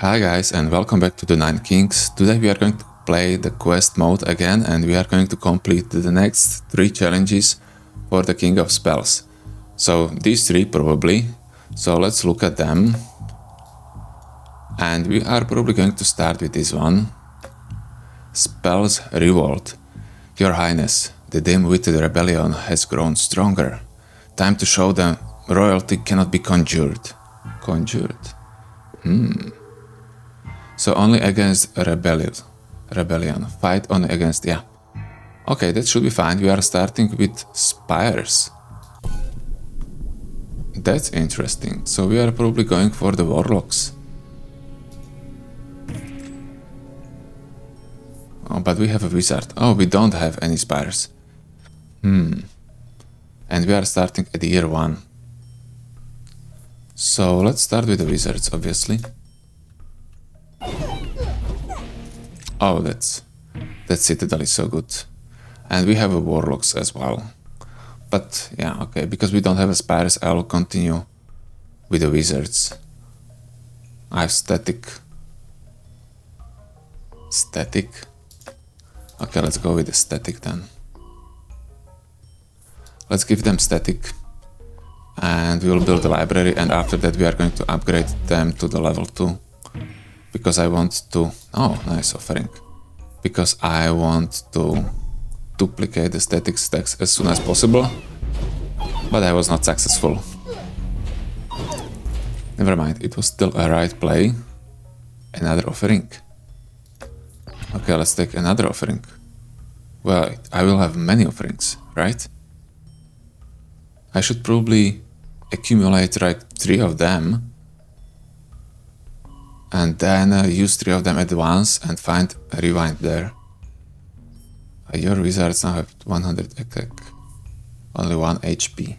Hi guys and welcome back to the Nine Kings. Today we are going to play the quest mode again and we are going to complete the next 3 challenges for the King of Spells. So these 3 probably. So let's look at them. And we are probably going to start with this one. Spells Revolt. Your Highness, the dim-witted rebellion has grown stronger. Time to show them royalty cannot be conjured. So only against rebellion. Fight only against, yeah. Okay, that should be fine. We are starting with Spires. That's interesting. So we are probably going for the Warlocks. Oh, but we have a Wizard. Oh, we don't have any Spires. And we are starting at year 1. So let's start with the Wizards, obviously. Oh, that Citadel is so good. And we have a Warlocks as well. But yeah, okay, because we don't have a Spires, I'll continue with the Wizards. I have Static. Okay, let's go with the Static then. Let's give them Static. And we will build a library, and after that we are going to upgrade them to the level 2. Because I want to... Oh, nice offering. Because I want to duplicate the static stacks as soon as possible. But I was not successful. Never mind, it was still a right play. Another offering. Okay, let's take another offering. Well, I will have many offerings, right? I should probably accumulate like 3 of them. And then use 3 of them at once and find a rewind there. Your wizards now have 100 attack, only 1 HP.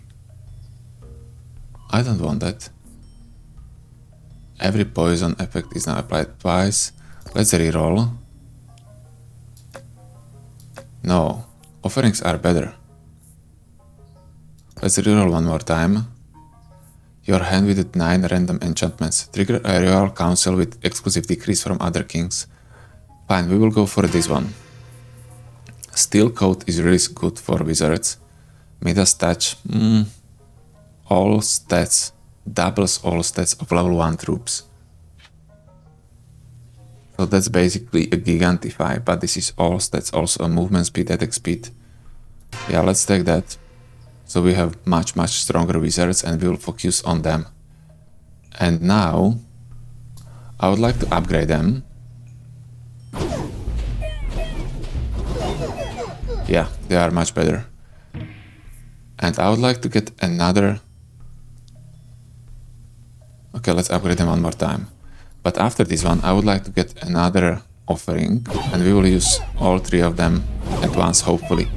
I don't want that. Every poison effect is now applied twice. Let's reroll. No, offerings are better. Let's reroll one more time. Your hand with 9 random enchantments. Trigger a royal council with exclusive decrees from other kings. Fine, we will go for this one. Steel Coat is really good for wizards. Midas Touch. All stats. Doubles all stats of level 1 troops. So that's basically a Gigantify, but this is all stats, also a movement speed, attack speed. Yeah, let's take that. So we have much stronger wizards and we will focus on them. And now I would like to upgrade them. Yeah, they are much better. And I would like to get another... Okay, let's upgrade them one more time. But after this one I would like to get another offering and we will use all 3 of them at once, hopefully.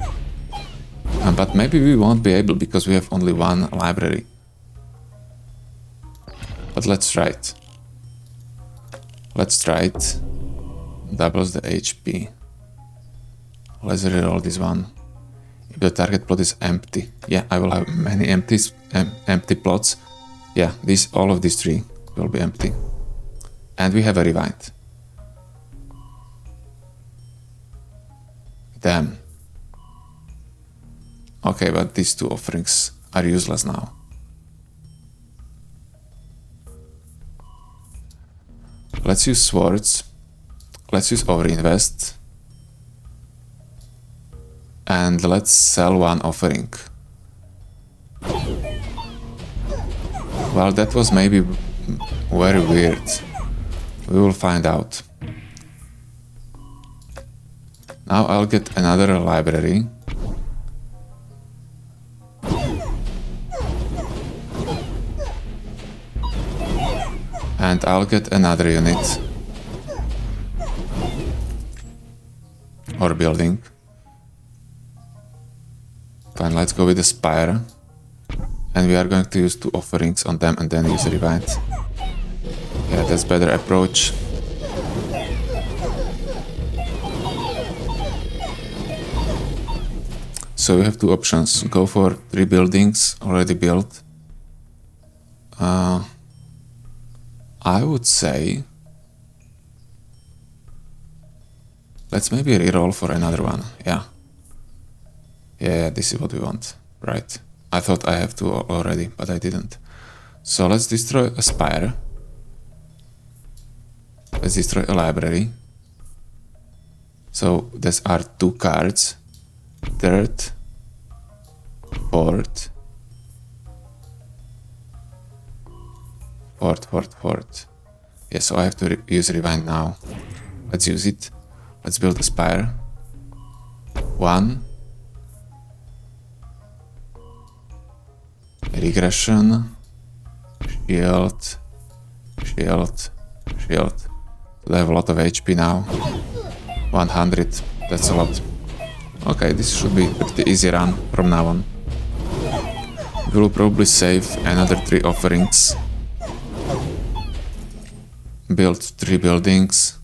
But maybe we won't be able because we have only 1 library. But let's try it. Doubles the HP. Let's reroll this one. If the target plot is empty. Yeah, I will have many empty plots. Yeah, all of these 3 will be empty. And we have a rewind. Damn. Okay, but these 2 offerings are useless now. Let's use swords. Let's use overinvest. And let's sell 1 offering. Well, that was maybe very weird. We will find out. Now I'll get another library. And I'll get another unit. Or building. Fine, let's go with the Spire. And we are going to use 2 offerings on them and then use a rewind. Yeah, that's better approach. So we have 2 options. Go for 3 buildings already built. I would say Let's maybe reroll for another one. Yeah. Yeah, this is what we want. Right. I thought I have to already, but I didn't. So let's destroy a spire. Let's destroy a library. So there are 2 cards. Third, fourth, fourth. Yeah, so I have to use rewind now. Let's use it. Let's build a spire. 1. Regression. Shield. Shield. Shield. So I have a lot of HP now. 100. That's a lot. Okay, this should be a pretty easy run from now on. We will probably save another 3 offerings. Build 3 buildings.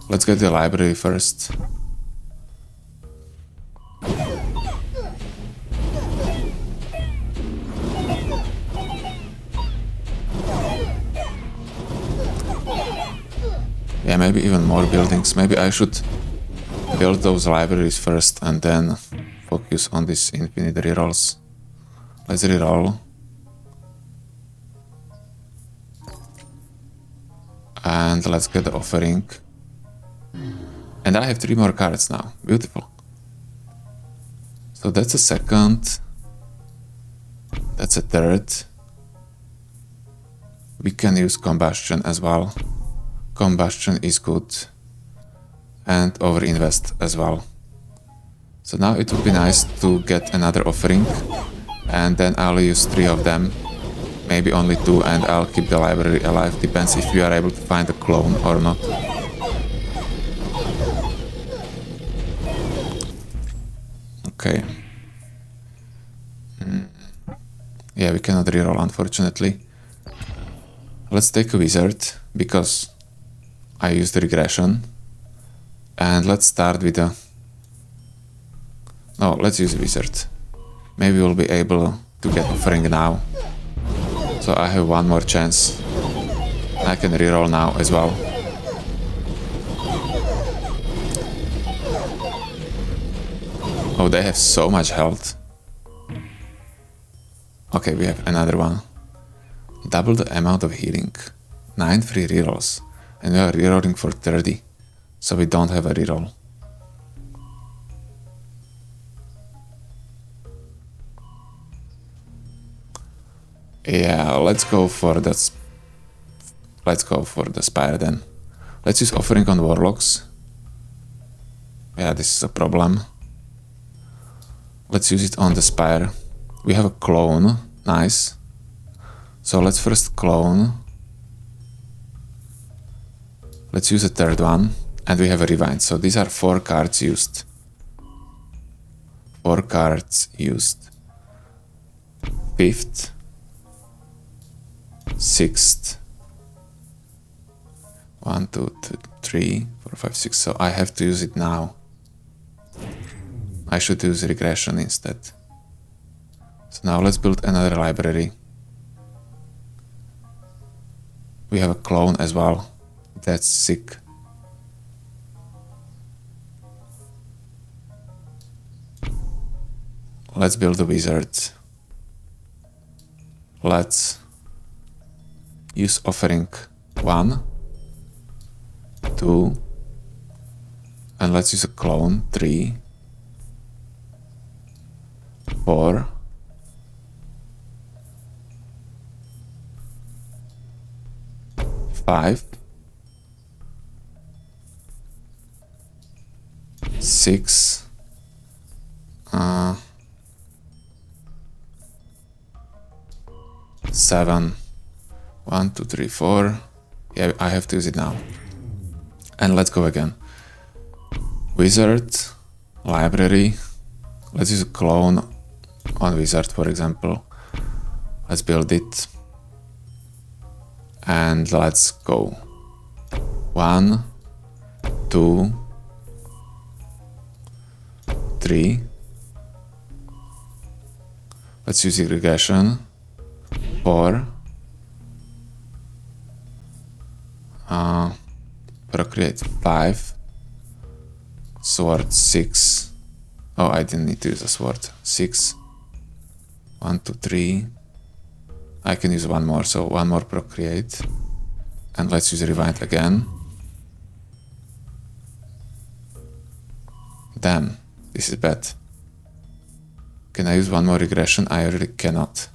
Let's get the library first. Yeah, maybe even more buildings. Maybe I should build those libraries first and then focus on these infinite rerolls. Let's reroll. And let's get the offering. And I have 3 more cards now. Beautiful. So that's a second. That's a third. We can use combustion as well. Combustion is good. And overinvest as well. So now it would be nice to get another offering. And then I'll use 3 of them. Maybe only 2, and I'll keep the library alive. Depends if we are able to find a clone or not. Okay. Yeah, we cannot reroll, unfortunately. Let's take a wizard, because I used the regression. And let's start with a... No, let's use a wizard. Maybe we'll be able to get offering now. So I have 1 more chance. I can reroll now as well. Oh, they have so much health. Okay, we have another one. Double the amount of healing. 9 free rerolls. And we are rerolling for 30. So we don't have a reroll. Yeah, let's go for the spire then. Let's use offering on warlocks. Yeah, this is a problem. Let's use it on the spire. We have a clone. Nice. So let's first clone. Let's use a third one. And we have a rewind. So these are 4 cards used. 4 cards used. 5th. 6th. 1, 2, 3, 4, 5, 6. So I have to use it now. I should use regression instead. So now let's build another library. We have a clone as well. That's sick. Let's build a wizard. Let's use offering 1, 2, and let's use a clone 3, 4, 5, 6, 7. 1, 2, 3, 4. Yeah, I have to use it now. And let's go again. Wizard, library. Let's use a clone on wizard, for example. Let's build it. And let's go. 1, 2, 3. Let's use regression. 4. Procreate 5. Sword 6. Oh, I didn't need to use a sword. 6. 1, 2, 3. I can use one more, so one more procreate. And let's use rewind again. Damn, this is bad. Can I use one more regression? I really cannot.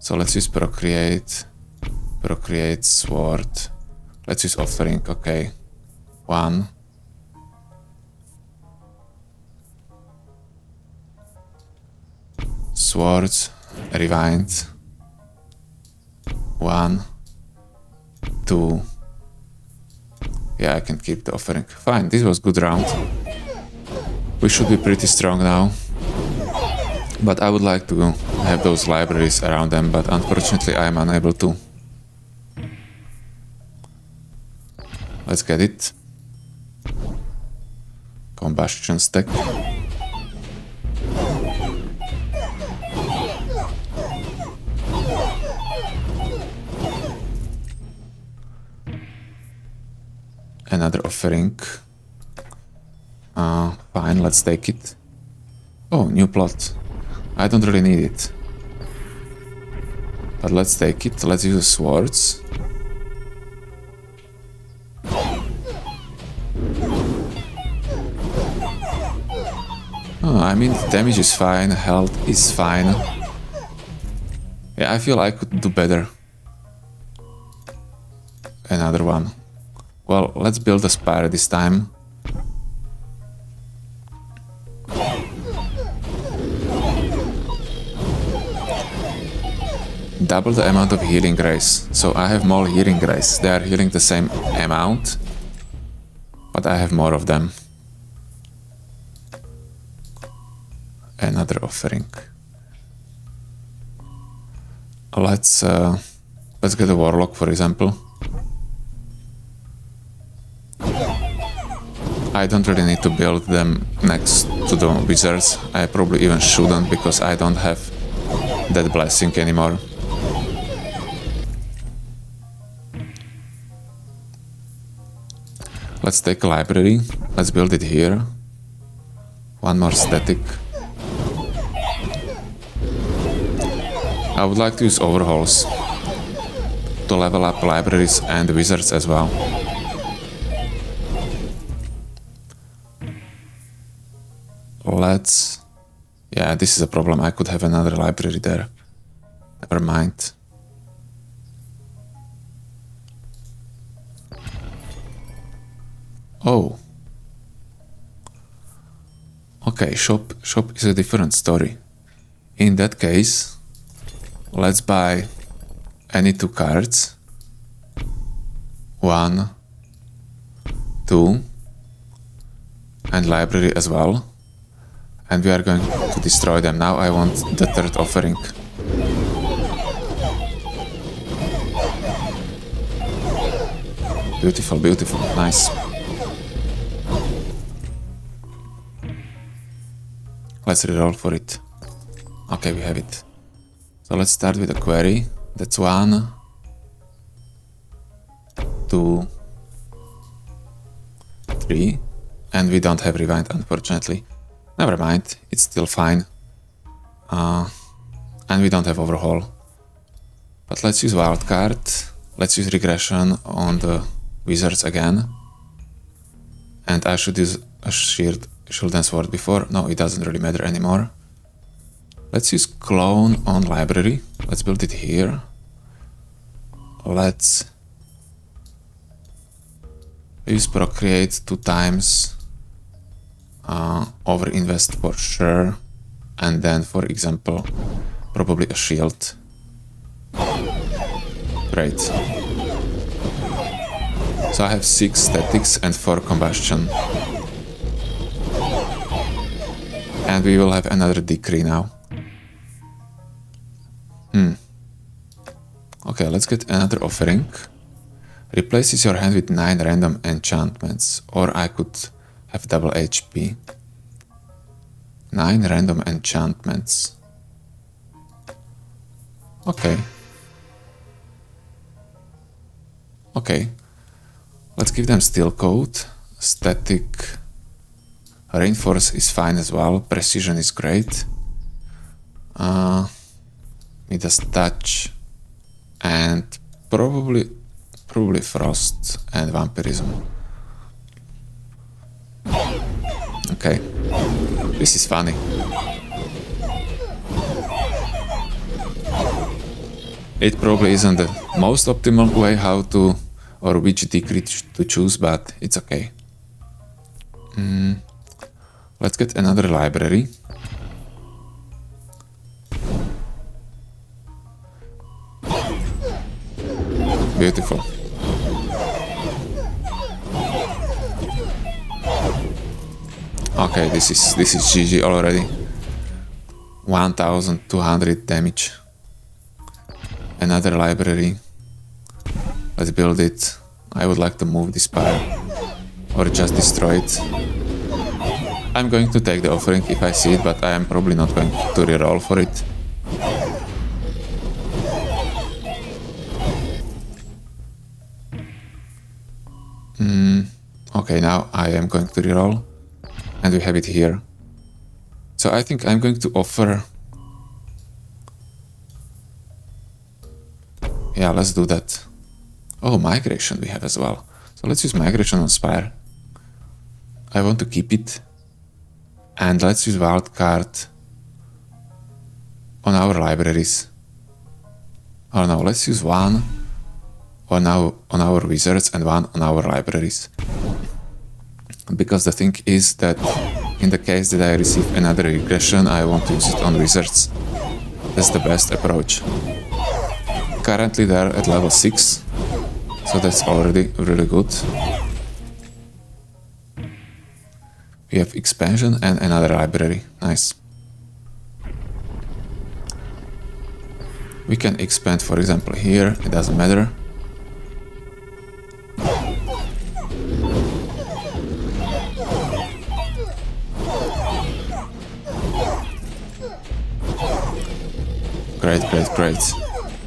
So let's use procreate. Procreate sword. Let's use offering, okay. 1. Swords, rewind. 1, 2. Yeah, I can keep the offering. Fine, this was good round. We should be pretty strong now. But I would like to have those libraries around them, but unfortunately I am unable to. Let's get it. Combustion stack. Another offering. Fine, let's take it. Oh, new plot. I don't really need it. But let's take it. Let's use swords. Oh, I mean, the damage is fine, health is fine. Yeah, I feel I could do better. Another one. Well, let's build a spire this time. Double the amount of healing grace. So I have more healing grace. They are healing the same amount, but I have more of them. Another offering. Let's get a warlock, for example. I don't really need to build them next to the wizards. I probably even shouldn't, because I don't have that blessing anymore. Let's take a library. Let's build it here. One more static. I would like to use overhauls to level up libraries and wizards as well. Let's... Yeah, this is a problem. I could have another library there. Never mind. Oh. Okay, shop is a different story. In that case, let's buy any 2 cards. 1, 2, and library as well. And we are going to destroy them. Now I want the 3rd offering. Beautiful, beautiful, nice. Let's reroll for it. Okay, we have it. So let's start with a query. That's 1, 2, 3. And we don't have rewind, unfortunately. Never mind, it's still fine. And we don't have overhaul. But let's use wildcard. Let's use regression on the wizards again. And I should use a shield and sword before. No, it doesn't really matter anymore. Let's use clone on library. Let's build it here. Let's use procreate 2 times. Overinvest for sure, and then, for example, probably a shield. Great. So I have 6 statics and 4 combustion. And we will have another decree now. Okay, let's get another offering. Replaces your hand with 9 random enchantments, or I could have double HP. 9 random enchantments. Okay. Okay. Let's give them steel coat. Static. Reinforce is fine as well. Precision is great. Midas touch. And probably frost and vampirism. Okay. This is funny. It probably isn't the most optimal way how to, or which decree to choose, but it's okay. Let's get another library. Beautiful. Okay, this is GG already. 1200 damage. Another library. Let's build it. I would like to move this pile or just destroy it. I'm going to take the offering if I see it, but I am probably not going to reroll for it. Okay, now I am going to reroll. And we have it here. So I think I'm going to offer... Yeah, let's do that. Oh, migration we have as well. So let's use migration on Spire. I want to keep it. And let's use wildcard on our libraries. Oh no, let's use one on our wizards and one on our libraries. Because the thing is that in the case that I receive another regression, I want to use it on wizards. That's the best approach. Currently they're at level 6, so that's already really good. We have expansion and another library. Nice. We can expand, for example, here. It doesn't matter. Great.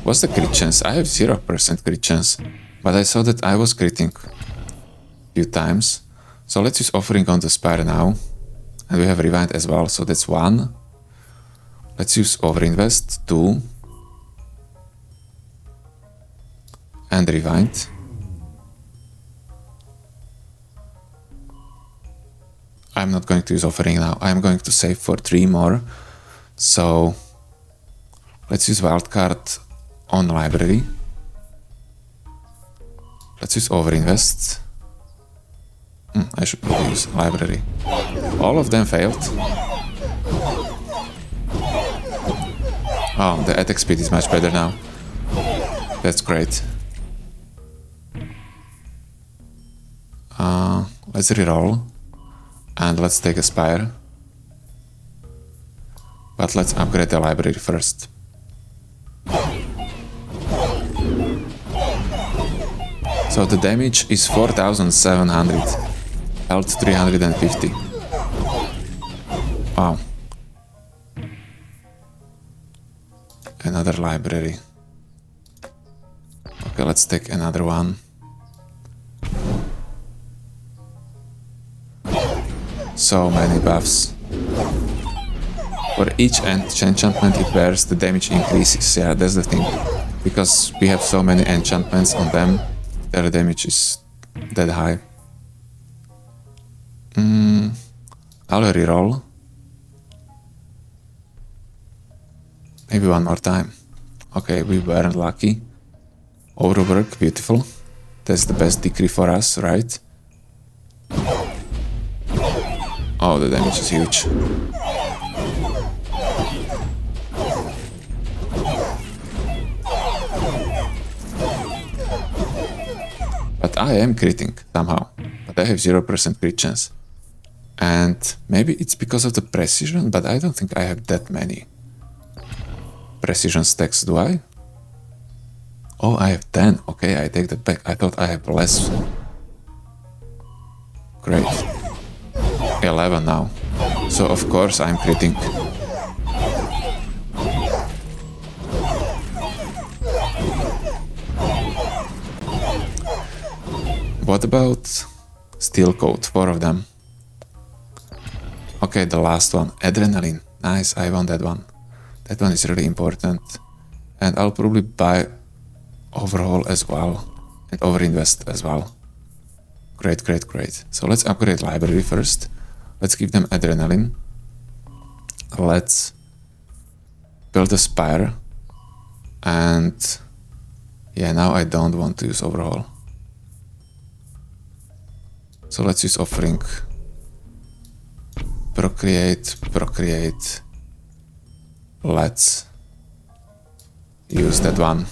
What's the crit chance? I have 0% crit chance, but I saw that I was critting a few times. So let's use offering on the Spire now. And we have rewind as well, so that's 1. Let's use overinvest, 2. And rewind. I'm not going to use offering now. I'm going to save for 3 more. So let's use wildcard on library. Let's use overinvest. I should probably use library. All of them failed. Oh, the attack speed is much better now. That's great. Let's reroll. And let's take a Spire. But let's upgrade the library first. So the damage is 4700, health 350. Wow. Another library. Okay, let's take another one. So many buffs. For each enchantment it bears, the damage increases. Yeah, that's the thing. Because we have so many enchantments on them, their damage is that high. I'll reroll. Maybe one more time. Okay, we weren't lucky. Overwork, beautiful. That's the best decree for us, right? Oh, the damage is huge. But I am critting somehow. But I have 0% crit chance. And maybe it's because of the precision, but I don't think I have that many precision stacks, do I? Oh, I have 10. Okay, I take that back. I thought I have less. Great. 11 now. So of course I'm critting. What about steel coat? 4 of them. Okay, the last one. Adrenaline. Nice, I want that one. That one is really important. And I'll probably buy overhaul as well. And overinvest as well. Great, great, great. So let's upgrade library first. Let's give them adrenaline. Let's build a spire. And yeah, now I don't want to use overhaul. So let's use offering. Procreate, procreate. Let's use that one.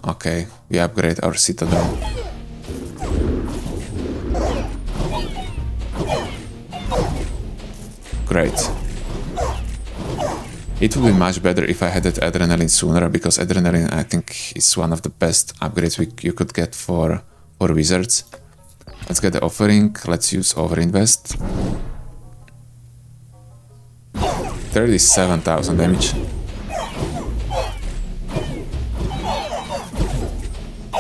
Okay, we upgrade our citadel. Great. It would be much better if I had that adrenaline sooner, because adrenaline I think is one of the best upgrades you could get for wizards. Let's get the offering, let's use overinvest. 37,000 damage.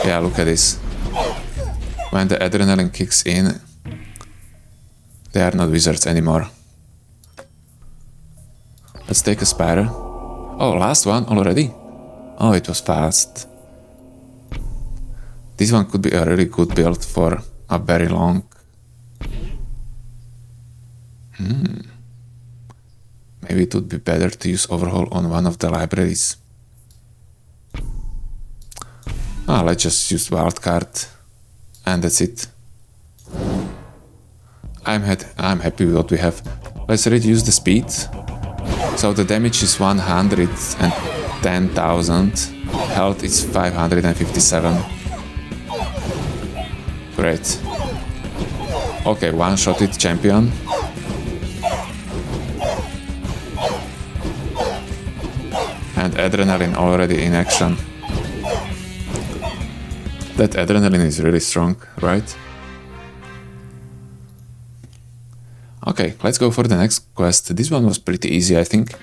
Yeah, look at this. When the adrenaline kicks in, they are not wizards anymore. Let's take a spire. Oh, last one already? Oh, it was fast. This one could be a really good build for a very long. Maybe it would be better to use overhaul on one of the libraries. Ah, let's just use wildcard. And that's it. I'm happy with what we have. Let's reduce the speed. So the damage is 110,000. Health is 557. Great. Okay, one-shotted champion. And adrenaline already in action. That adrenaline is really strong, right? Okay, let's go for the next quest. This one was pretty easy, I think.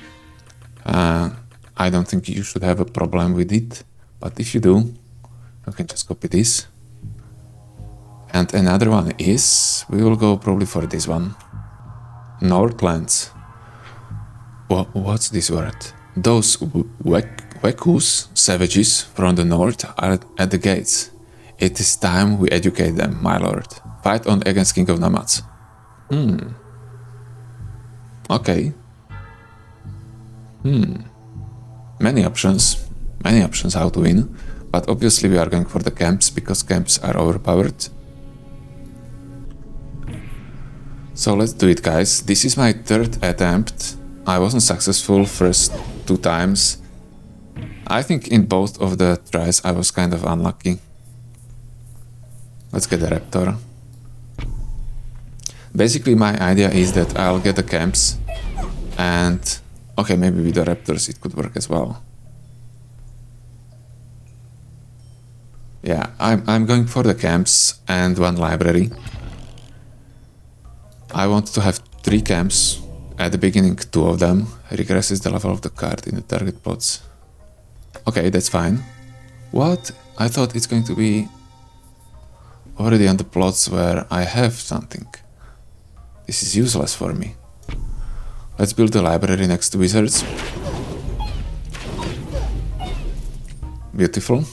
I don't think you should have a problem with it, but if you do, you can just copy this. And another one is, we will go probably for this one. Northlands. What's this word? Those Wekus, savages from the north, are at the gates. It is time we educate them, my lord. Fight on against King of Nomads. Okay. Many options how to win, but obviously we are going for the camps, because camps are overpowered. So let's do it, guys. This is my 3rd attempt. I wasn't successful first 2 times. I think in both of the tries I was kind of unlucky. Let's get the raptor. Basically my idea is that I'll get the camps and... okay, maybe with the raptors it could work as well. Yeah, I'm going for the camps and 1 library. I want to have 3 camps. At the beginning 2 of them. Regresses the level of the card in the target plots. Okay, that's fine. What? I thought it's going to be already on the plots where I have something. This is useless for me. Let's build a library next to wizards. Beautiful.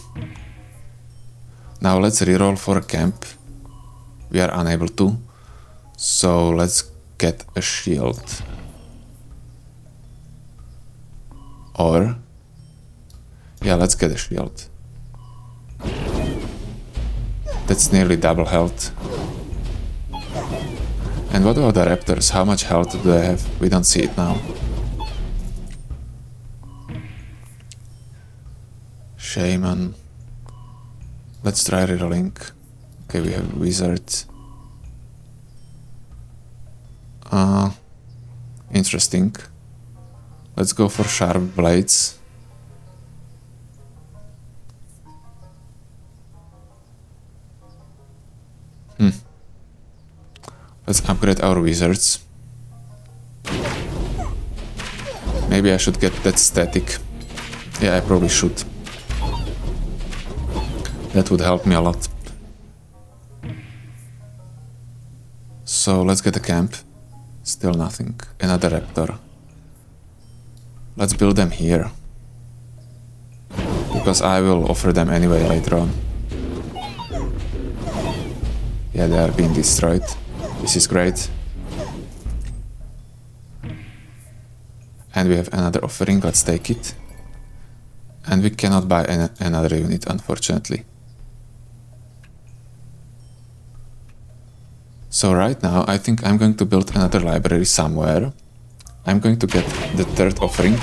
Now let's reroll for a camp. We are unable to. So let's get a shield. Or... yeah, let's get a shield. That's nearly double health. And what about the raptors? How much health do they have? We don't see it now. Shaman. Let's try rerolling. Okay, we have wizards. Interesting. Let's go for sharp blades. Let's upgrade our wizards. Maybe I should get that static. Yeah, I probably should. That would help me a lot. So let's get a camp. Still nothing. Another raptor. Let's build them here. Because I will offer them anyway later on. Yeah, they are being destroyed. This is great. And we have another offering, let's take it. And we cannot buy another unit, unfortunately. So right now, I think I'm going to build another library somewhere. I'm going to get the third offering.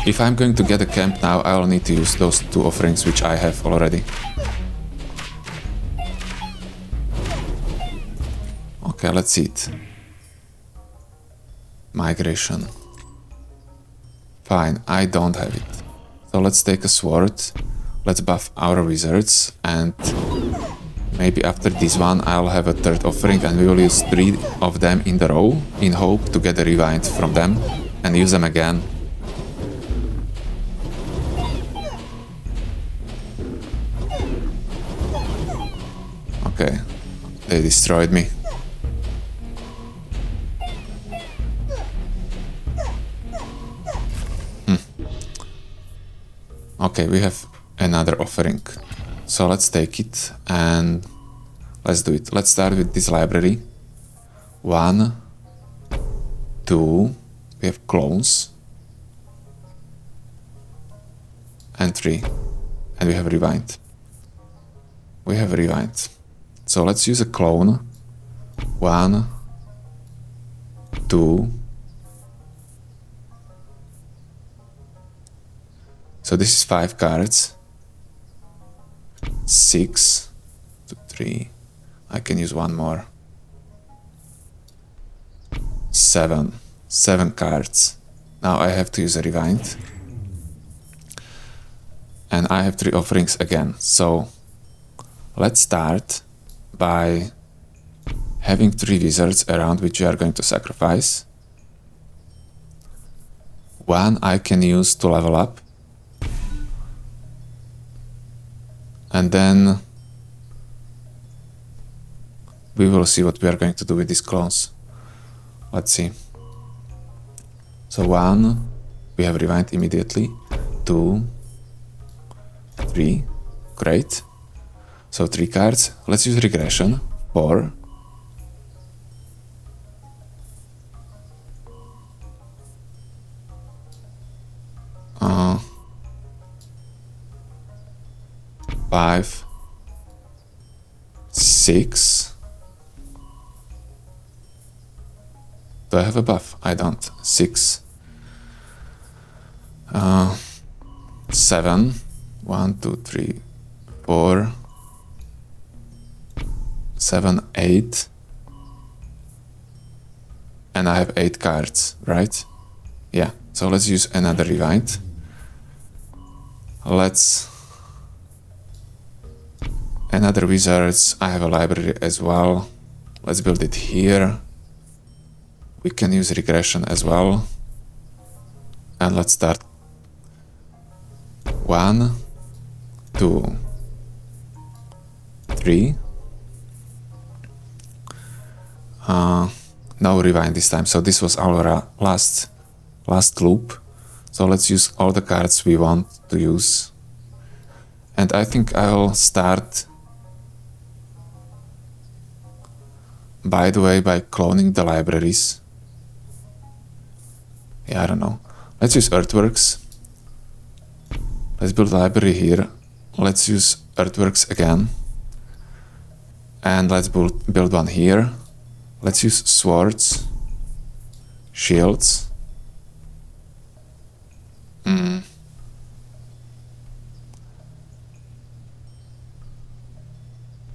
If I'm going to get a camp now, I'll need to use those two offerings which I have already. Okay, let's see it. Migration. Fine, I don't have it. So let's take a sword. Let's buff our wizards, and maybe after this one I'll have a third offering and we will use 3 of them in the row in hope to get a rewind from them and use them again. Okay, they destroyed me. Okay, we have another offering. So let's take it and let's do it. Let's start with this library. 1, 2, we have clones. And 3. And we have rewind. We have rewind. So let's use a clone. 1, 2. So this is 5 cards. 6, 2, 3. I can use one more. 7. 7 cards. Now I have to use a rewind. And I have 3 offerings again. So let's start by having 3 wizards around which we are going to sacrifice. 1 I can use to level up. And then we will see what we are going to do with these clones. Let's see. So 1, we have rewind immediately. 2, 3, great. So 3 cards. Let's use regression. 4. Five, 6. Do I have a buff? I don't. 6. 7. 1, 2, 3, 4. 7, 8. And I have 8 cards, right? Yeah. So let's use another rewind. Let's... Another wizards. I have a library as well. Let's build it here. We can use regression as well. And let's start. 1, 2, 3. No rewind this time. So this was our last loop. So let's use all the cards we want to use. And I think I'll start, by the way, by cloning the libraries. Yeah, I don't know. Let's use earthworks. Let's build a library here. Let's use earthworks again. And let's build one here. Let's use swords. Shields.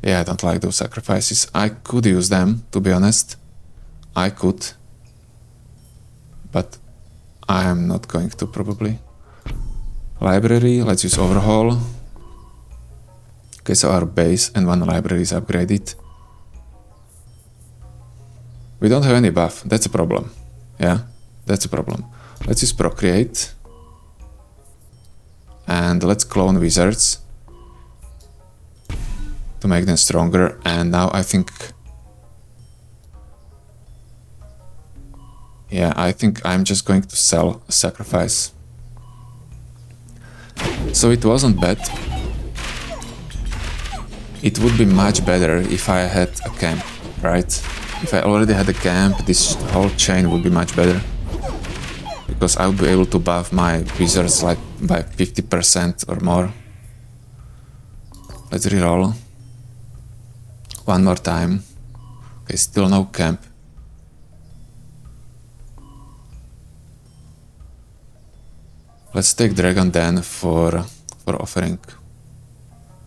Yeah, I don't like those sacrifices. I could use them, to be honest. I could. But I am not going to, probably. Library, let's use overhaul. Okay, so our base and one library is upgraded. We don't have any buff, that's a problem. Yeah, that's a problem. Let's use procreate. And let's clone wizards. to make them stronger, and now I think... Yeah, I think I'm just going to sell a sacrifice. So it wasn't bad. It would be much better if I had a camp, right? If I already had a camp, this whole chain would be much better. Because I would be able to buff my wizards like by 50% or more. Let's reroll. One more time. Okay, still no camp. Let's take Dragon then for offering.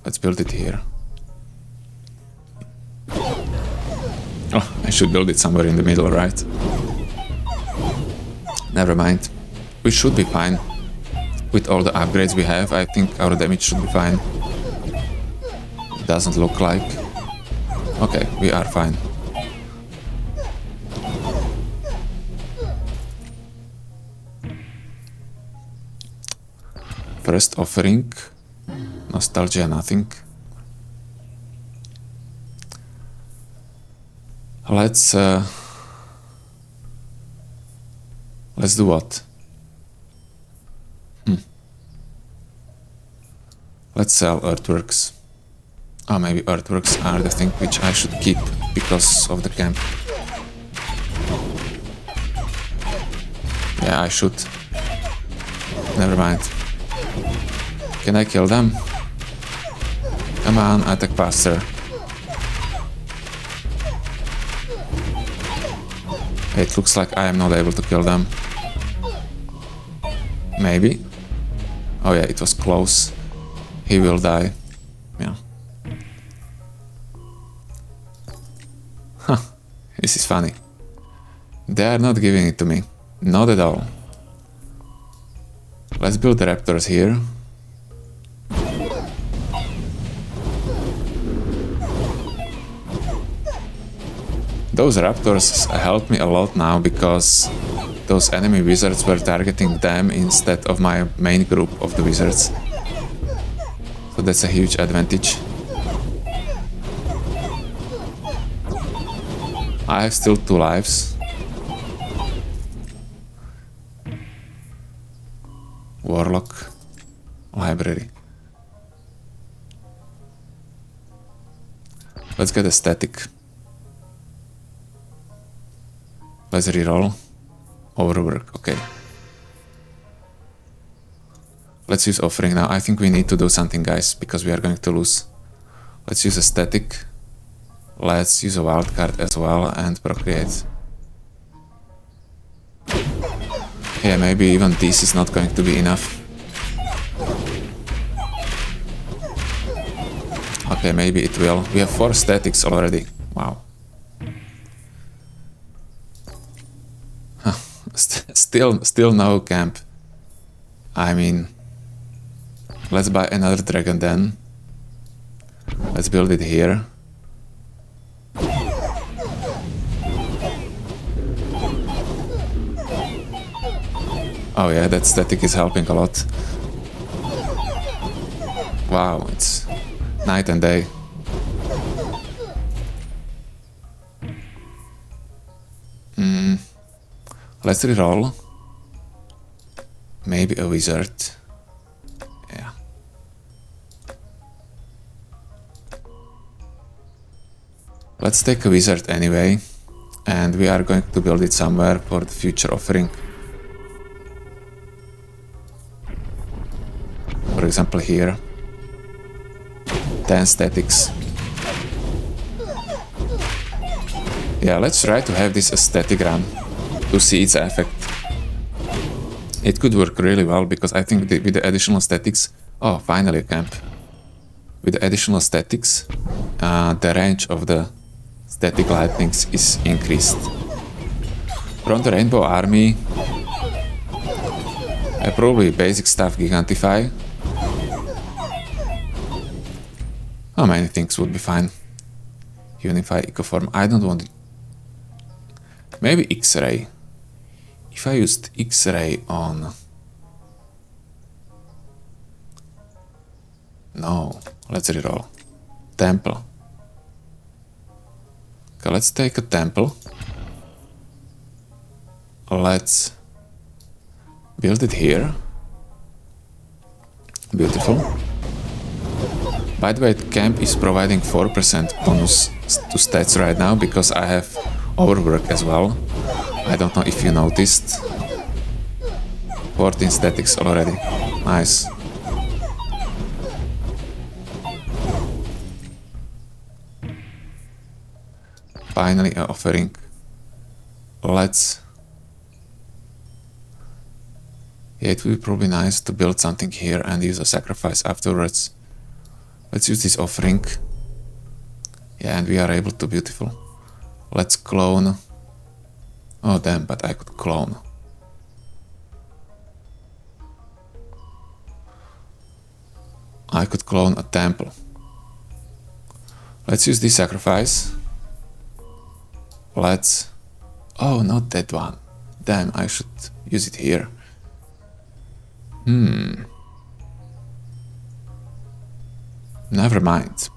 Let's build it here. Oh, I should build it somewhere in the middle, right? Never mind. We should be fine. With all the upgrades we have, I think our damage should be fine. Doesn't look like. Okay, we are fine. First offering. Nostalgia, nothing. Let's do what? Let's sell earthworks. Oh, maybe earthworks are the thing which I should keep because of the camp. Yeah, I should. Never mind. Can I kill them? Come on, attack faster. It looks like I am not able to kill them. Maybe. Oh yeah, it was close. He will die. Yeah. Huh. This is funny. They are not giving it to me. Not at all. Let's build the raptors here. Those raptors help me a lot now because those enemy wizards were targeting them instead of my main group of the wizards. So that's a huge advantage. I have still 2 lives. Warlock. Library. Let's get a static. Let's reroll. Overwork, okay. Let's use offering now. I think we need to do something, guys, because we are going to lose. Let's use a static. Let's use a wildcard as well and procreate. Yeah, maybe even this is not going to be enough. Okay, maybe it will. We have 4 statics already. Wow. Still no camp. I mean, let's buy another dragon then. Let's build it here. Oh yeah, that static is helping a lot. Wow, it's night and day. Let's reroll. Maybe a wizard. Yeah. Let's take a wizard anyway. And we are going to build it somewhere for the future offering. For example here. 10 statics. Yeah, let's try to have this a static run. To see its effect. It could work really well because I think with the additional statics... Oh, finally a camp. With the additional statics, the range of the static lightnings is increased. From the Rainbow Army, I probably basic stuff Gigantify. How many things would be fine? Unify, Ecoform, I don't want it. Maybe X-Ray. If I used X-Ray on... No, let's reroll. temple. Okay, let's take a temple. Let's build it here. Beautiful. By the way, camp is providing 4% bonus to stats right now because I have overwork as well. I don't know if you noticed. 14 statics already. Nice. Finally an offering. Let's... Yeah, it would be probably nice to build something here and use a sacrifice afterwards. Let's use this offering. Yeah, and we are able to. Beautiful. Let's clone. Oh damn, but I could clone. I could clone a temple. Let's use this sacrifice. Let's... Oh, not that one. Damn, I should use it here. Never mind.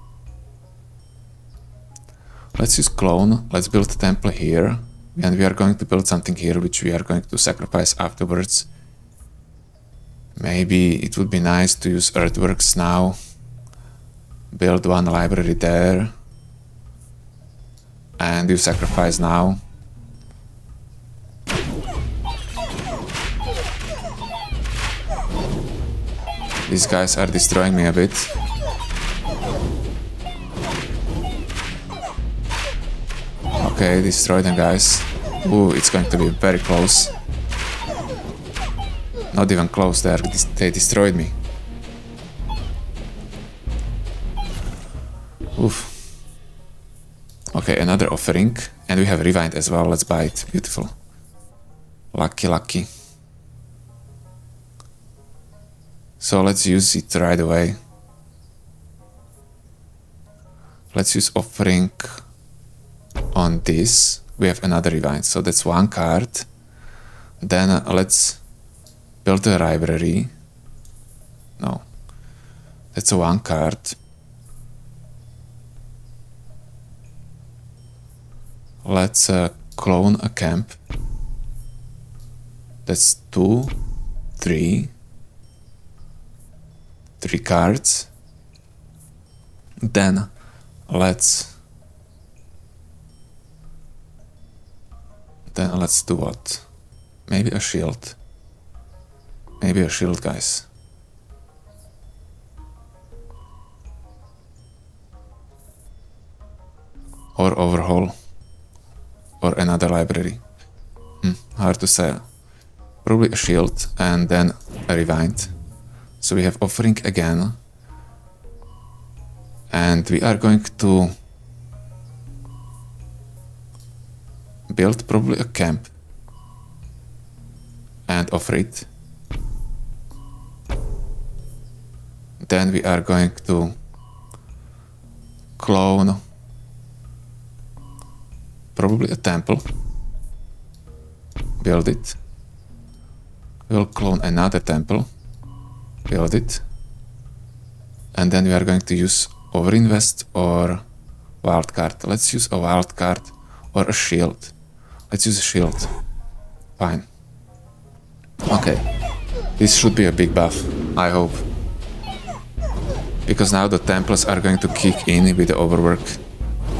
Let's use clone. Let's build a temple here. And we are going to build something here which we are going to sacrifice afterwards. Maybe it would be nice to use earthworks now. Build one library there. And you sacrifice now. These guys are destroying me a bit. Okay, destroy them, guys. Ooh, it's going to be very close. Not even close, they destroyed me. Oof. Okay, another offering. And we have rewind as well, let's buy it. Beautiful. Lucky, lucky. So let's use it right away. Let's use offering on this. We have another rewind, so that's one card. Then let's build a library. No, that's a one card. Let's clone a camp. That's 2, 3 cards. Then let's do what? Maybe a shield. Maybe a shield, guys. Or overhaul. Or another library. Hard to say. Probably a shield and then a rewind. So we have offering again. And we are going to build probably a camp. And offer it. Then we are going to clone probably a temple. Build it. We'll clone another temple. Build it. And then we are going to use overinvest or wildcard. Let's use a wildcard or a shield. Let's use a shield. Fine. Okay. This should be a big buff, I hope. Because now the Templars are going to kick in with the overwork.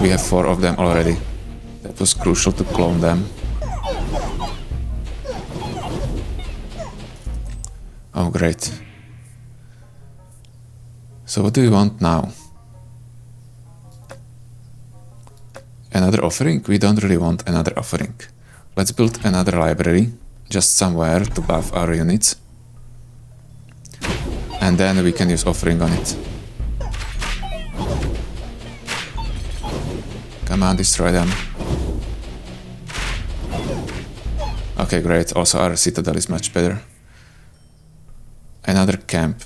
We have 4 of them already. That was crucial to clone them. Oh, great. So what do we want now? Another offering? We don't really want another offering. Let's build another library, just somewhere to buff our units. And then we can use offering on it. Come on, destroy them. Okay, great. Also our citadel is much better. Another camp.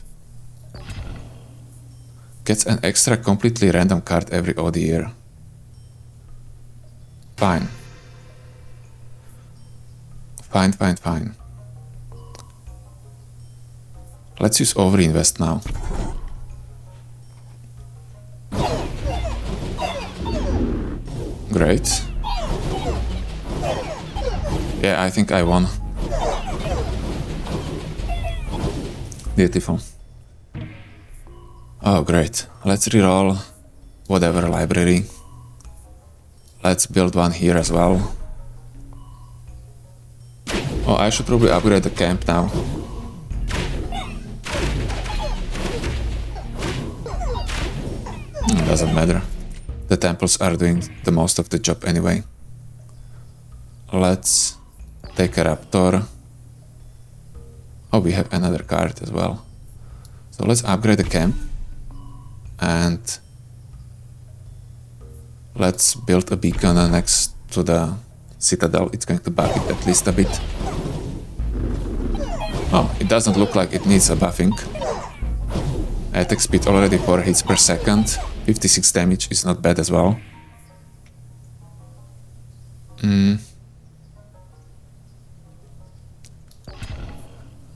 Gets an extra completely random card every odd year. Fine. Fine, fine, fine. Let's use overinvest now. great. Yeah, I think I won. Beautiful. Oh, great. Let's reroll whatever library. Let's build one here as well. Oh, I should probably upgrade the camp now. Doesn't matter. The temples are doing the most of the job anyway. Let's take a raptor. Oh, we have another card as well. So let's upgrade the camp. And let's build a beacon next to the citadel. It's going to buff it at least a bit. Oh, it doesn't look like it needs a buffing. Attack speed already 4 hits per second. 56 damage is not bad as well.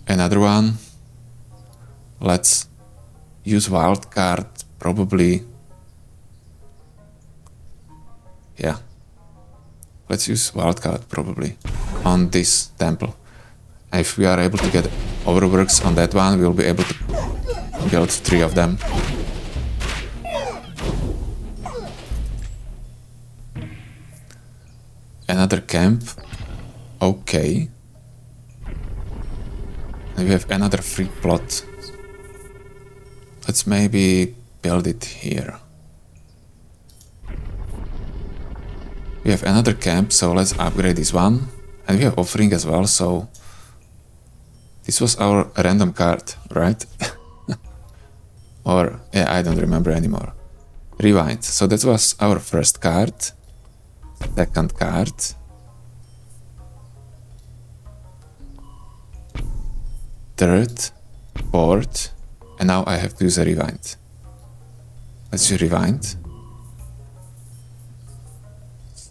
Another one. Let's use wild card, probably. Yeah. Let's use wild card probably on this temple. And if we are able to get overworks on that one, we'll be able to build 3 of them. Another camp. Okay. And we have another free plot. Let's maybe build it here. We have another camp, so let's upgrade this one. And we have offering as well, so... This was our random card, right? Or, yeah, I don't remember anymore. Rewind. So that was our first card. Second card. Third. Fourth. And now I have to use a rewind. Let's use rewind.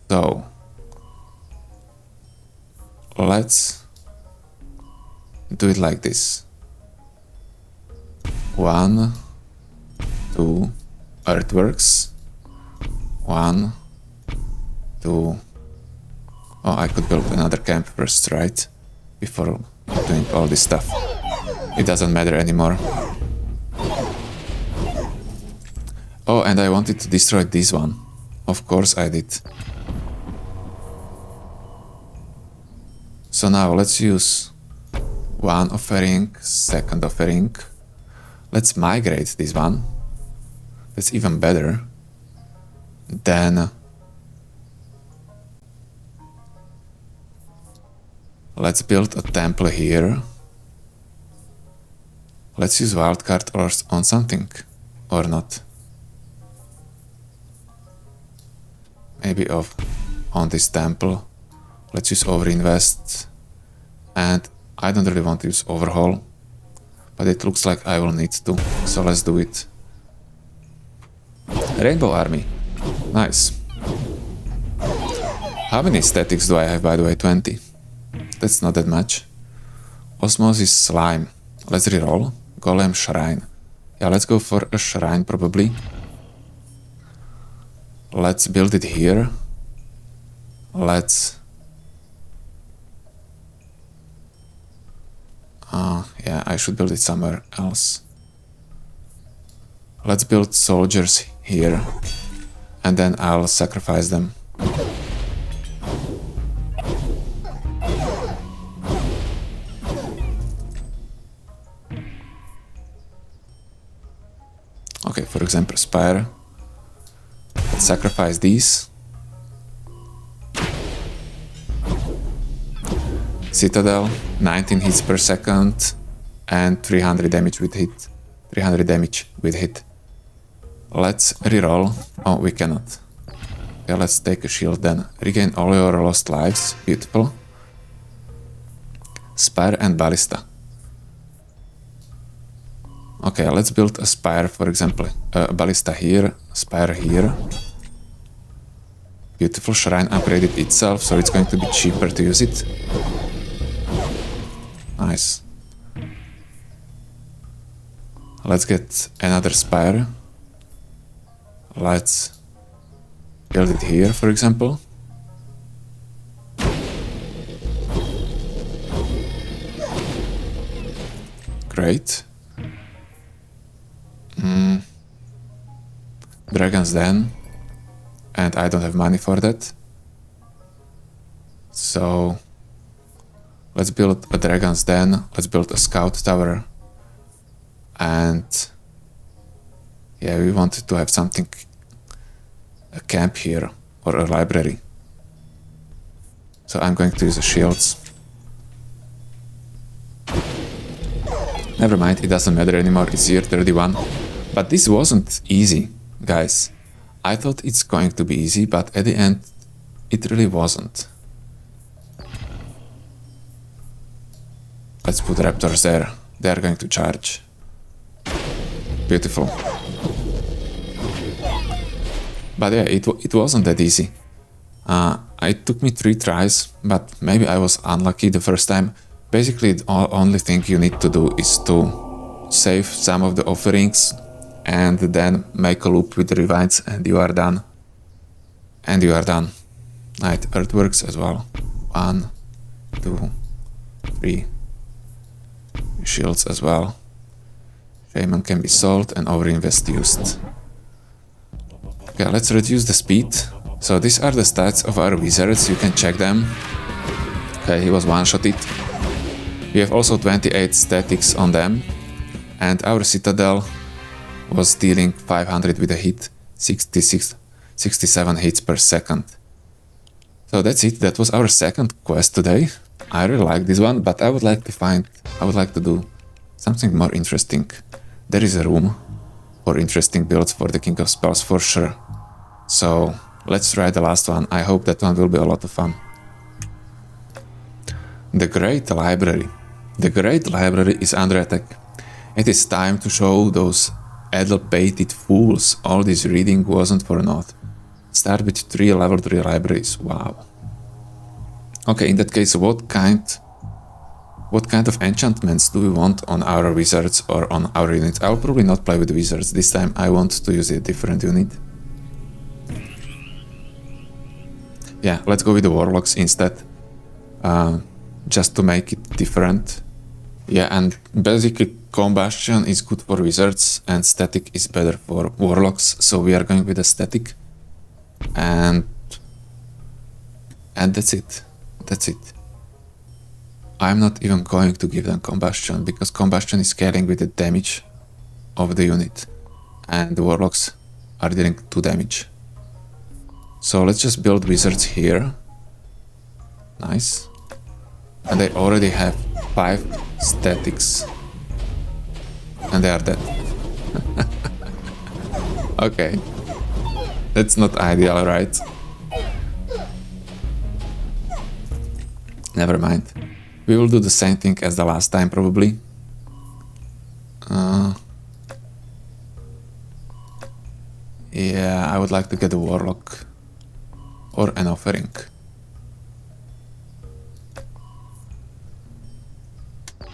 So, let's do it like this. 1, 2, earthworks. 1, 2. Oh, I could build another camp first, right? Before doing all this stuff. It doesn't matter anymore. Oh, and I wanted to destroy this one. Of course I did. So now let's use one offering, second offering. Let's migrate this one. That's even better. Then let's build a temple here. Let's use wildcard or on something, or not. Maybe on this temple. Let's use overinvest. And I don't really want to use overhaul, but it looks like I will need to, so let's do it. Rainbow army. Nice. How many statics do I have, by the way? 20. That's not that much. Osmosis slime. Let's reroll. Golem shrine. Yeah, let's go for a shrine probably. Let's build it here. Let's... yeah, I should build it somewhere else. Let's build soldiers here. And then I'll sacrifice them. Okay, for example, Spire. Let's sacrifice these. Citadel, 19 hits per second and 300 damage with hit. 300 damage with hit. Let's reroll. Oh, we cannot. Okay, let's take a shield then. Regain all your lost lives. Beautiful. Spire and Ballista. Okay, let's build a Spire, for example. Ballista here, Spire here. Beautiful. Shrine upgraded itself, so it's going to be cheaper to use it. Nice. Let's get another Spire. Let's Build it here, for example. Great. Dragon's Den. And I don't have money for that. So let's build a Dragon's Den. Let's build a Scout Tower. And yeah, we wanted to have something, a camp here or a library. So I'm going to use the shields. Never mind, it doesn't matter anymore, it's year 31. But this wasn't easy, guys. I thought it's going to be easy, but at the end, it really wasn't. Let's put raptors there. They are going to charge. Beautiful. But yeah, it wasn't that easy. It took me 3 tries, but maybe I was unlucky the first time. Basically, the only thing you need to do is to save some of the offerings and then make a loop with the revines and you are done. And you are done. Right, earthworks as well. 1, 2, 3. Shields as well. Shaman can be sold and overinvest used. Okay, let's reduce the speed. So these are the stats of our wizards, you can check them. Okay, he was one-shotted. We have also 28 statics on them. And our citadel was dealing 500 with a hit, 67 hits per second. So that's it, that was our second quest today. I really like this one, but I would like to do something more interesting. There is a room for interesting builds for the King of Spells for sure. So let's try the last one. I hope that one will be a lot of fun. The Great Library. The Great Library is under attack. It is time to show those adult-baited fools all this reading wasn't for naught. Start with 3 level 3 libraries. Wow. Okay, in that case, what kind of enchantments do we want on our wizards or on our units? I'll probably not play with wizards this time. I want to use a different unit. Yeah, let's go with the warlocks instead. Just to make it different. Yeah, and basically combustion is good for wizards and static is better for warlocks. So we are going with a static. And that's it. That's it. I'm not even going to give them combustion because combustion is scaling with the damage of the unit and the warlocks are dealing 2 damage. So let's just build wizards here. Nice. And they already have 5 statics and they are dead. Okay. That's not ideal, right? Never mind. We will do the same thing as the last time, probably. Yeah, I would like to get a warlock or an offering.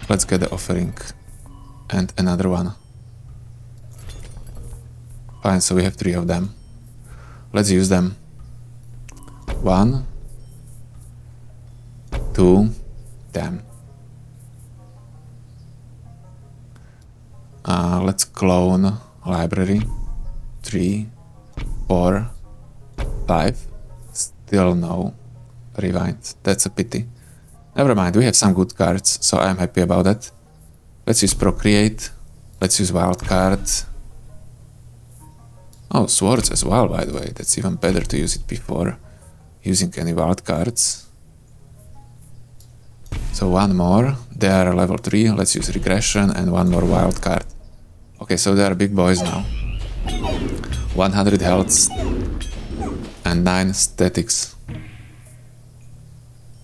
Let's get the offering and another one. Fine, so we have 3 of them. Let's use them. 1, 2, damn. Let's clone library. 3, 4, 5. Still no rewind. That's a pity. Never mind, we have some good cards, so I'm happy about that. Let's use Procreate. Let's use Wildcard. Oh, swords as well, by the way. That's even better to use it before using any wildcards. So 1 more. They are level 3. Let's use Regression and 1 more wildcard. Okay, so they are big boys now. 100 health and 9 statics.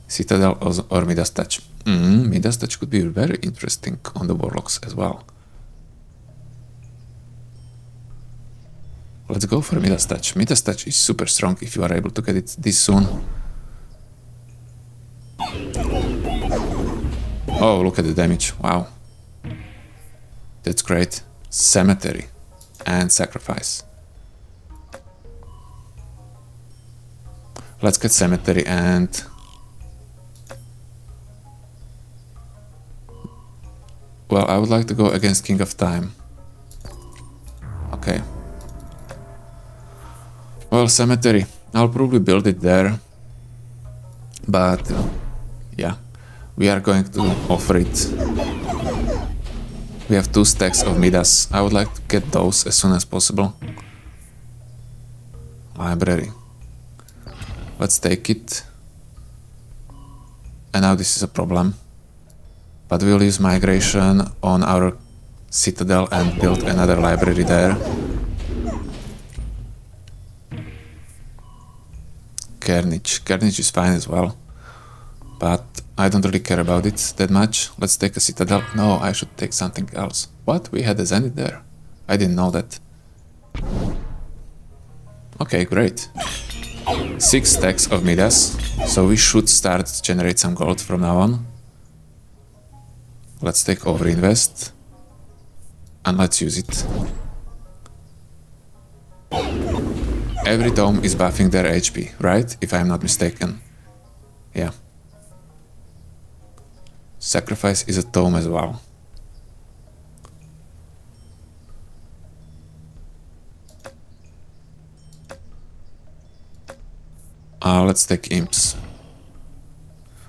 Citadel or Midas Touch. Midas Touch could be very interesting on the warlocks as well. Let's go for Midas Touch. Midas Touch is super strong if you are able to get it this soon. Oh, look at the damage. Wow. That's great. Cemetery and Sacrifice. Let's get cemetery and... Well, I would like to go against King of Time. Okay. Well, cemetery. I'll probably build it there. But, yeah. We are going to offer it. We have 2 stacks of Midas. I would like to get those as soon as possible. Library. Let's take it. And now this is a problem. But we'll use migration on our citadel and build another library there. Carnage. Carnage is fine as well. But I don't really care about it that much. Let's take a citadel. No, I should take something else. What? We had a zenith there. I didn't know that. Okay, great. 6 stacks of Midas. So we should start to generate some gold from now on. Let's take overinvest. And let's use it. Every tome is buffing their HP, right? If I'm not mistaken. Yeah. Sacrifice is a tome as well. Let's take imps.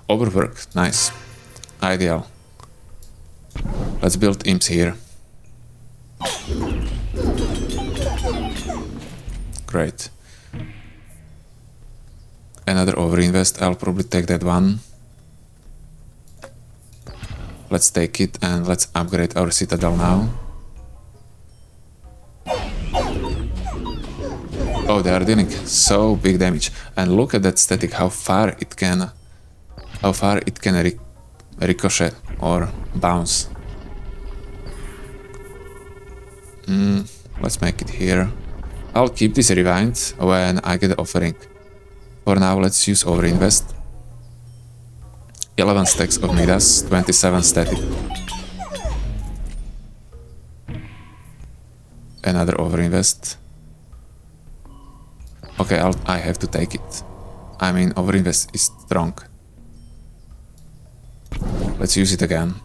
Overwork, nice. Ideal. Let's build imps here. Great. Another overinvest, I'll probably take that one. Let's take it and let's upgrade our citadel now. Oh, they are dealing so big damage. And look at that static, how far it can ricochet or bounce. Let's make it here. I'll keep this rewind when I get the offering. For now, let's use overinvest. 11 stacks of Midas, 27 static. Another overinvest. Okay, I have to take it. I mean, overinvest is strong. Let's use it again.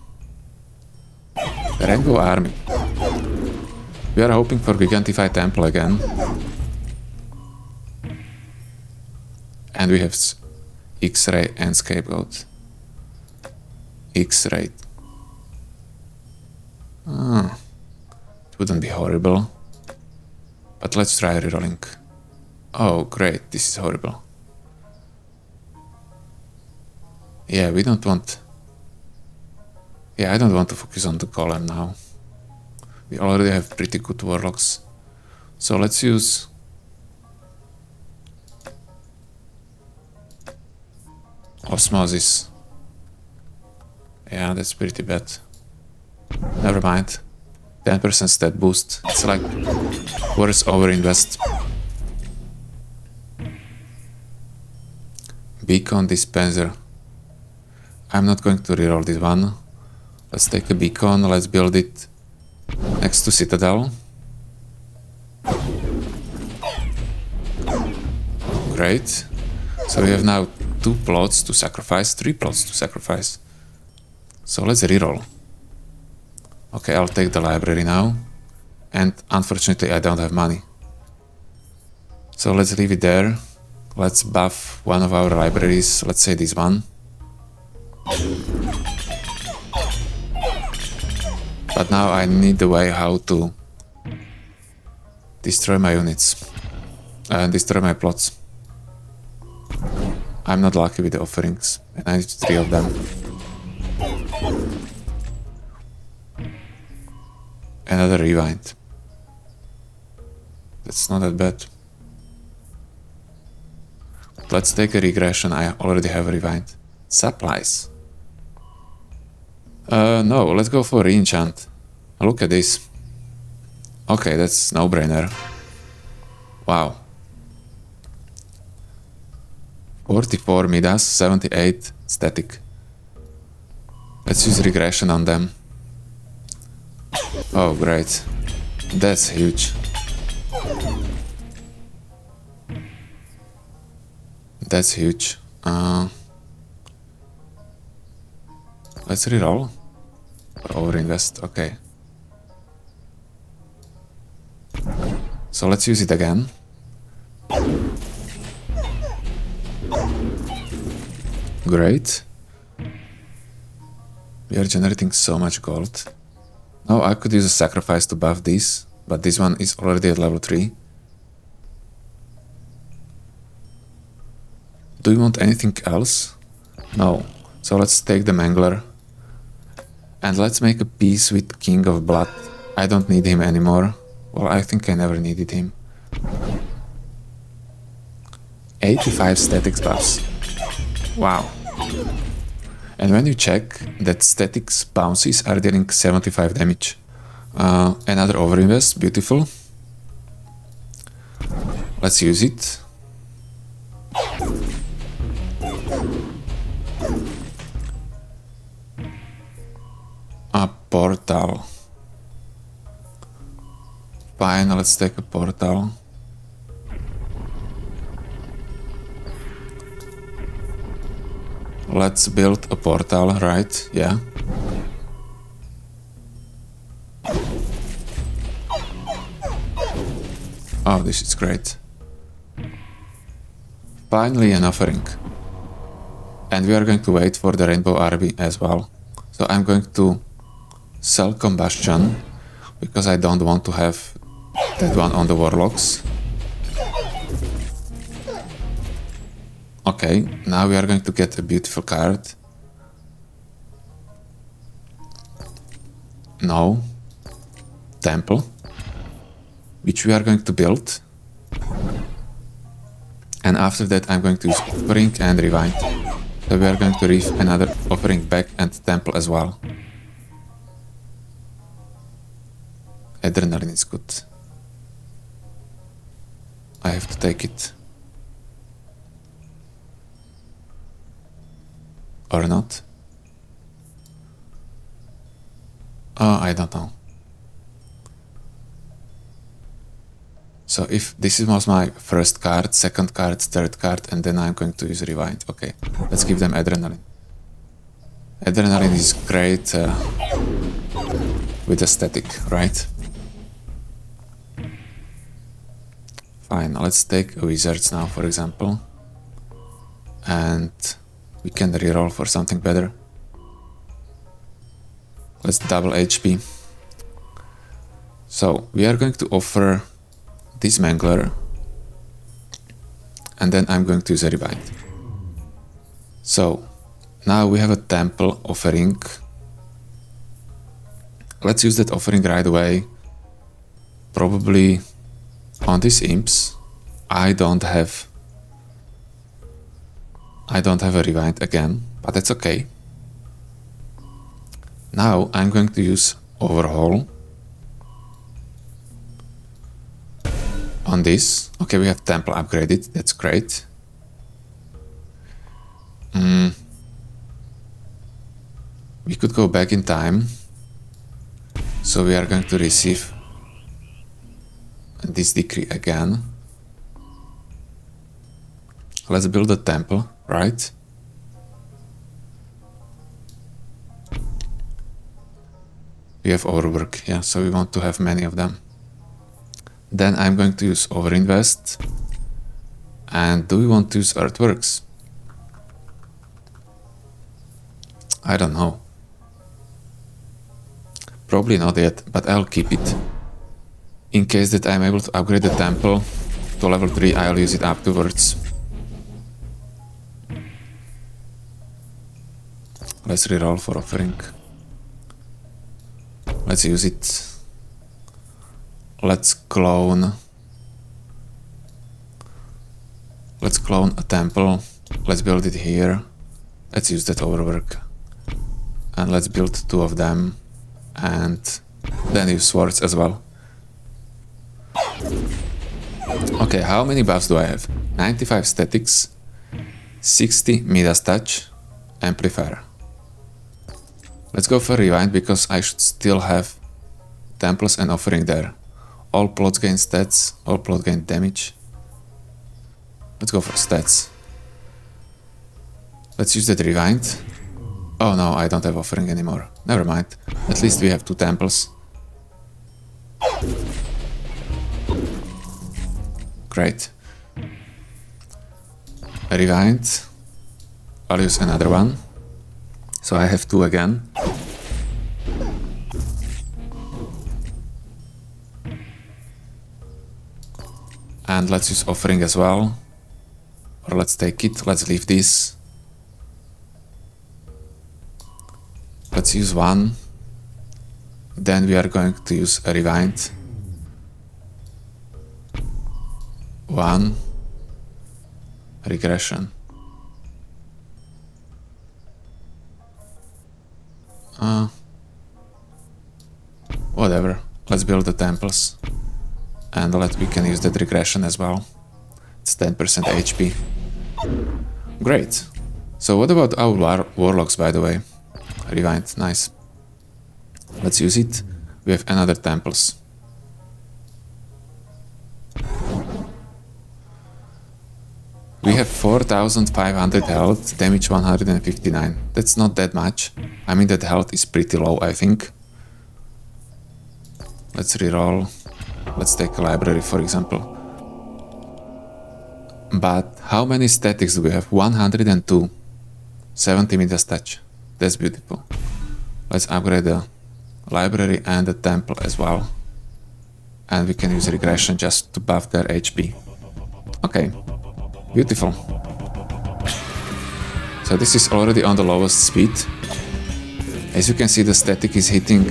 Rainbow Army. We are hoping for Gigantify Temple again. And we have X-Ray and Scapegoat. X-Ray. It wouldn't be horrible. But let's try rerolling. Oh, great, this is horrible. Yeah, we don't want... Yeah, I don't want to focus on the golem now. We already have pretty good warlocks. So let's use... Osmosis. Yeah, that's pretty bad. Never mind. 10% stat boost. It's like worse overinvest. Beacon dispenser. I'm not going to reroll this one. Let's take a beacon, let's build it next to Citadel. Great. So we have now 2 plots to sacrifice, 3 plots to sacrifice. So let's reroll. Okay, I'll take the library now. And unfortunately I don't have money. So let's leave it there. Let's buff one of our libraries, let's say this one. But now I need a way how to destroy my units and destroy my plots. I'm not lucky with the offerings, and I need 3 of them. Another rewind. That's not that bad. Let's take a regression, I already have a rewind. Supplies. No, let's go for re-enchant. Look at this. Okay, that's no-brainer. Wow. 44 Midas, 78 static. Let's use regression on them. Oh, great. That's That's huge. Let's reroll. Or overinvest, okay. So let's use it again. Great. We are generating so much gold. Now I could use a sacrifice to buff this, but this one is already at level 3. Do you want anything else? No. So let's take the Mangler. And let's make a peace with King of Blood. I don't need him anymore. Well, I think I never needed him. 85 statics buffs. Wow. And when you check that statics bounces are dealing 75 damage. Another overinvest, beautiful. Let's use it. A portal. Fine, let's take a portal. Let's build a portal, right? Yeah. Oh, this is great. Finally an offering. And we are going to wait for the Rainbow Army as well. So I'm going to sell Combustion, because I don't want to have that one on the Warlocks. Okay, now we are going to get a beautiful card. No. Temple. Which we are going to build. And after that I'm going to use Offering and Rewind. So we are going to reef another Offering back and Temple as well. Adrenaline is good. I have to take it. Or not? Oh, I don't know. So if this was my first card, second card, third card, and then I'm going to use Rewind. Okay, let's give them Adrenaline. Adrenaline is great with aesthetic, right? Fine, let's take Wizards now, for example. And we can reroll for something better. Let's double HP. So we are going to offer this Mangler. And then I'm going to use a Rewind. So now we have a Temple Offering. Let's use that Offering right away. Probably on these imps. I don't have a Rewind again, but that's okay. Now I'm going to use Overhaul on this. Okay, we have Temple upgraded, that's great. We could go back in time. So we are going to receive this decree again. Let's build a temple, right? We have overwork, yeah, so we want to have many of them. Then I'm going to use overinvest. And do we want to use earthworks? I don't know. Probably not yet, but I'll keep it. In case that I'm able to upgrade the temple to level 3, I'll use it afterwards. Let's reroll for offering. Let's use it. Let's clone. Let's clone a temple. Let's build it here. Let's use that overwork. And let's build 2 of them. And then use swords as well. Okay, how many buffs do I have? 95 statics, 60 Midas touch, amplifier. Let's go for rewind because I should still have temples and offering there. All plots gain stats, all plot gain damage. Let's go for stats. Let's use that rewind. Oh no, I don't have offering anymore. Never mind. At least we have 2 temples. Great. Rewind. I'll use another one. So I have 2 again. And let's use offering as well. Or let's take it. Let's leave this. Let's use 1. Then we are going to use a rewind. 1. Regression. Whatever. Let's build the temples. And we can use that regression as well. It's 10% HP. Great. So what about our warlocks, by the way? Rewind, nice. Let's use it. We have another temples. We have 4500 health, damage 159. That's not that much. I mean, that health is pretty low, I think. Let's reroll. Let's take a library, for example. But how many statics do we have? 102. 70 Midas touch. That's beautiful. Let's upgrade the library and the temple as well. And we can use regression just to buff their HP. Okay. Beautiful. So this is already on the lowest speed. As you can see, the static is hitting,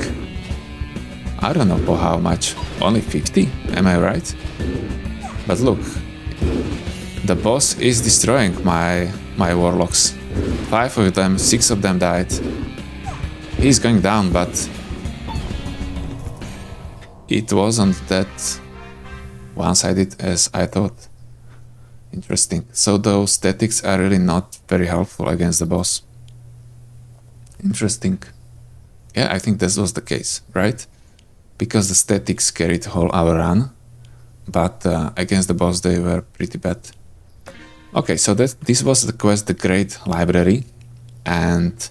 I don't know for how much, only 50, am I right? But look, the boss is destroying my warlocks. 5 of them, 6 of them died. He's going down, but it wasn't that one-sided as I thought. Interesting. So those statics are really not very helpful against the boss. Interesting. Yeah, I think this was the case, right? Because the statics carried whole our run, but against the boss they were pretty bad. Okay, so this was the quest, the Great Library, and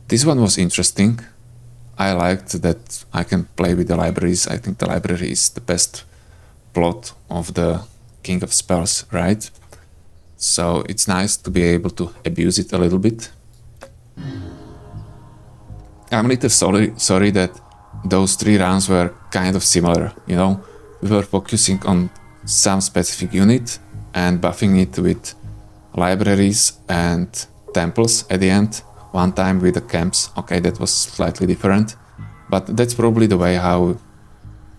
this one was interesting. I liked that I can play with the libraries. I think the library is the best plot of the King of Spells, right? So it's nice to be able to abuse it a little bit. I'm a little sorry that those 3 rounds were kind of similar, you know? We were focusing on some specific unit and buffing it with libraries and temples at the end. One time with the camps. Okay, that was slightly different. But that's probably the way how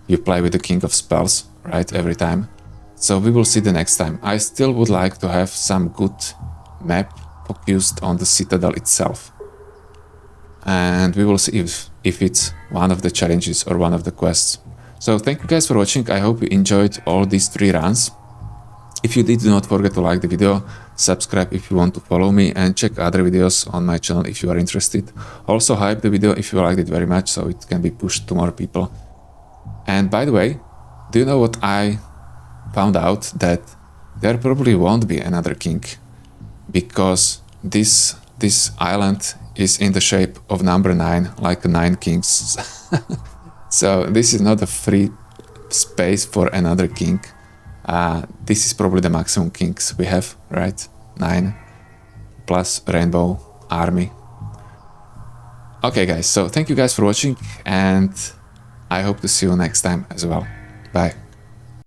you play with the King of Spells, right? Every time. So we will see the next time. I still would like to have some good map focused on the citadel itself. And we will see if it's one of the challenges or one of the quests. So thank you guys for watching. I hope you enjoyed all these 3 runs. If you did, do not forget to like the video, subscribe if you want to follow me, and check other videos on my channel if you are interested. Also hype the video if you liked it very much so it can be pushed to more people. And by the way, do you know what I found out? That there probably won't be another king, because this island is in the shape of number 9, like 9 kings. So this is not a free space for another king. This is probably the maximum kings we have, right? 9 plus rainbow army. Okay guys, so thank you guys for watching, and I hope to see you next time as well. Bye.